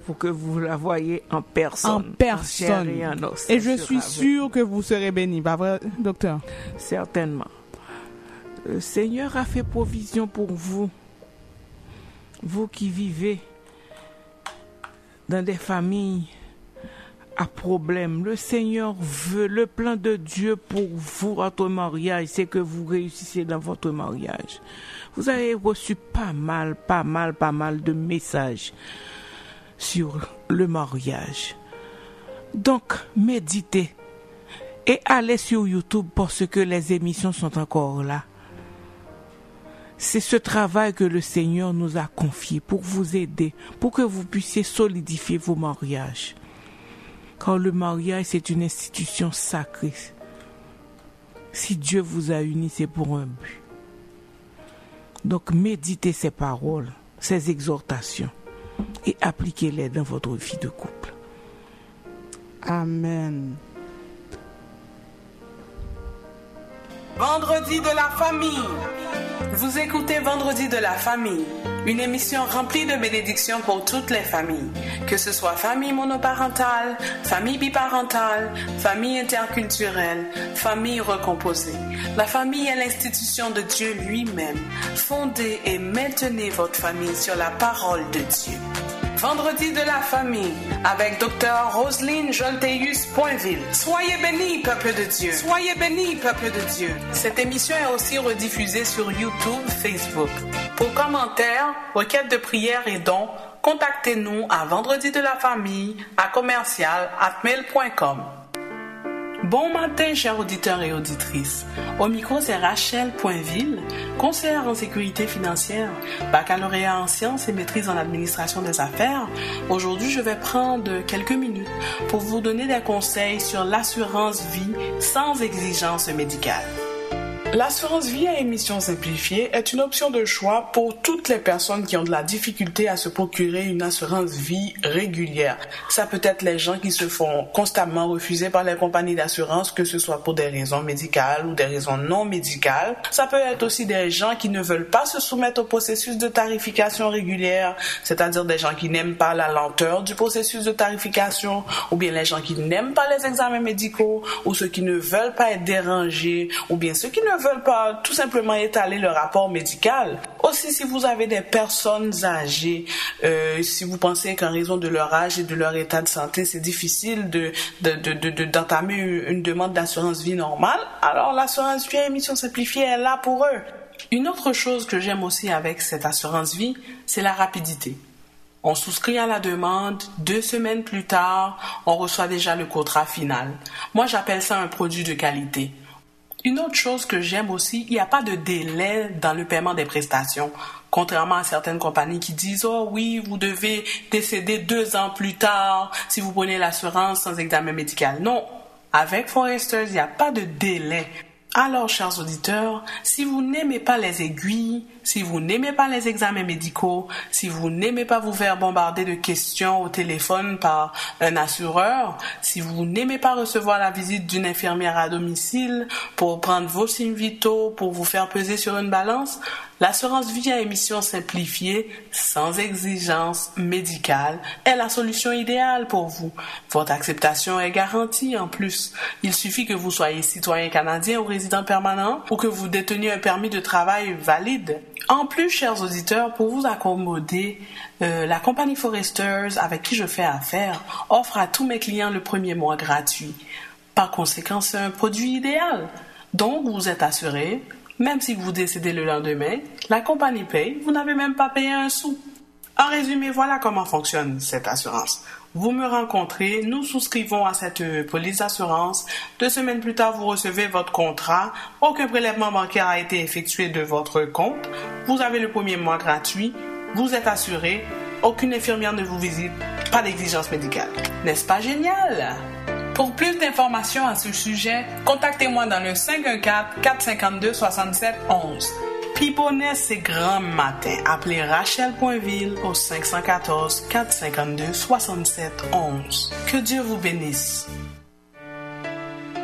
pour que vous la voyez en personne.
En personne.
Et en os.
Et je suis sûr que vous serez bénis. Pas vrai, docteur?
Certainement. Le Seigneur a fait provision pour vous. Vous qui vivez dans des familles à problème. Le Seigneur veut, le plan de Dieu pour vous, votre mariage, c'est que vous réussissez dans votre mariage. Vous avez reçu pas mal de messages sur le mariage. Donc, méditez et allez sur YouTube parce que les émissions sont encore là. C'est ce travail que le Seigneur nous a confié pour vous aider, pour que vous puissiez solidifier vos mariages. Car le mariage, c'est une institution sacrée. Si Dieu vous a unis, c'est pour un but. Donc, méditez ces paroles, ces exhortations et appliquez-les dans votre vie de couple.
Amen.
Vendredi de la famille. Vous écoutez Vendredi de la famille, une émission remplie de bénédictions pour toutes les familles, que ce soit famille monoparentale, famille biparentale, famille interculturelle, famille recomposée. La famille est l'institution de Dieu lui-même. Fondez et maintenez votre famille sur la parole de Dieu. Vendredi de la famille avec Dr. Roselyne Jolteus Poinville. Soyez bénis, peuple de Dieu. Soyez bénis, peuple de Dieu. Cette émission est aussi rediffusée sur YouTube, Facebook. Pour commentaires, requêtes de prière et dons, contactez-nous à vendredi de la famille à commercial@mail.com. Bon matin, chers auditeurs et auditrices. Au micro, c'est Rachel Poinville, conseillère en sécurité financière, baccalauréat en sciences et maîtrise en administration des affaires. Aujourd'hui, je vais prendre quelques minutes pour vous donner des conseils sur l'assurance vie sans exigence médicale. L'assurance vie à émission simplifiée est une option de choix pour toutes les personnes qui ont de la difficulté à se procurer une assurance vie régulière. Ça peut être les gens qui se font constamment refuser par les compagnies d'assurance, que ce soit pour des raisons médicales ou des raisons non médicales. Ça peut être aussi des gens qui ne veulent pas se soumettre au processus de tarification régulière, c'est-à-dire des gens qui n'aiment pas la lenteur du processus de tarification, ou bien les gens qui n'aiment pas les examens médicaux, ou ceux qui ne veulent pas être dérangés, ou bien ceux qui ne veulent pas tout simplement étaler le rapport médical. Aussi, si vous avez des personnes âgées, si vous pensez qu'en raison de leur âge et de leur état de santé, c'est difficile d'entamer une demande d'assurance vie normale, alors l'assurance vie à émission simplifiée est là pour eux. Une autre chose que j'aime aussi avec cette assurance vie, c'est la rapidité. On souscrit à la demande, 2 semaines plus tard, on reçoit déjà le contrat final. Moi, j'appelle ça un produit de qualité. Une autre chose que j'aime aussi, il n'y a pas de délai dans le paiement des prestations. Contrairement à certaines compagnies qui disent « Oh oui, vous devez décéder 2 ans plus tard si vous prenez l'assurance sans examen médical. » Non, avec Foresters, il n'y a pas de délai. Alors, chers auditeurs, si vous n'aimez pas les aiguilles, si vous n'aimez pas les examens médicaux, si vous n'aimez pas vous faire bombarder de questions au téléphone par un assureur, si vous n'aimez pas recevoir la visite d'une infirmière à domicile pour prendre vos signes vitaux, pour vous faire peser sur une balance, l'assurance vie à émission simplifiée, sans exigence médicale, est la solution idéale pour vous. Votre acceptation est garantie en plus. Il suffit que vous soyez citoyen canadien ou résident permanent ou que vous déteniez un permis de travail valide. En plus, chers auditeurs, pour vous accommoder, la compagnie Foresters, avec qui je fais affaire, offre à tous mes clients le premier mois gratuit. Par conséquent, c'est un produit idéal. Donc, vous êtes assuré. Même si vous décédez le lendemain, la compagnie paye, vous n'avez même pas payé un sou. En résumé, voilà comment fonctionne cette assurance. Vous me rencontrez, nous souscrivons à cette police d'assurance. 2 semaines plus tard, vous recevez votre contrat. Aucun prélèvement bancaire a été effectué de votre compte. Vous avez le premier mois gratuit. Vous êtes assuré. Aucune infirmière ne vous visite. Pas d'exigence médicale. N'est-ce pas génial? Pour plus d'informations à ce sujet, contactez-moi dans le 514-452-6711. Pibonnet, c'est grand matin. Appelez Rachel Poinville au 514-452-6711. Que Dieu vous bénisse.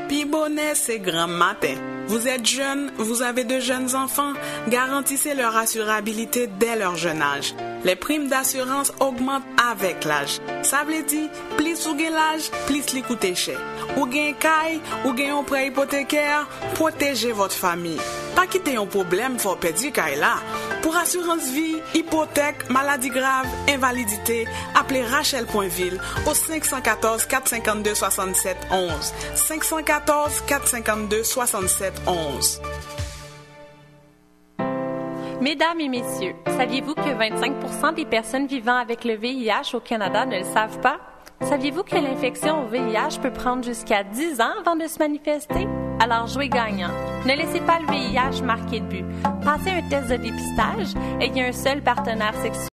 Pibonnet, c'est grand matin. Vous êtes jeune, vous avez de jeunes enfants, garantissez leur assurabilité dès leur jeune âge. Les primes d'assurance augmentent avec l'âge. Ça veut dire, plus ou gen l'âge, plus li coûte cher. Ou gen kay, ou gen un prêt hypothécaire, protégez votre famille. Pas quitter un problème, faut perdre kay là. Pour assurance vie, hypothèque, maladie grave, invalidité, appelez Rachel Poinville au 514-452-6711. 514-452-6711.
Mesdames et messieurs, saviez-vous que 25% des personnes vivant avec le VIH au Canada ne le savent pas? Saviez-vous que l'infection au VIH peut prendre jusqu'à 10 ans avant de se manifester? Alors jouez gagnant. Ne laissez pas le VIH marquer de but. Passez un test de dépistage, ayez un seul partenaire sexuel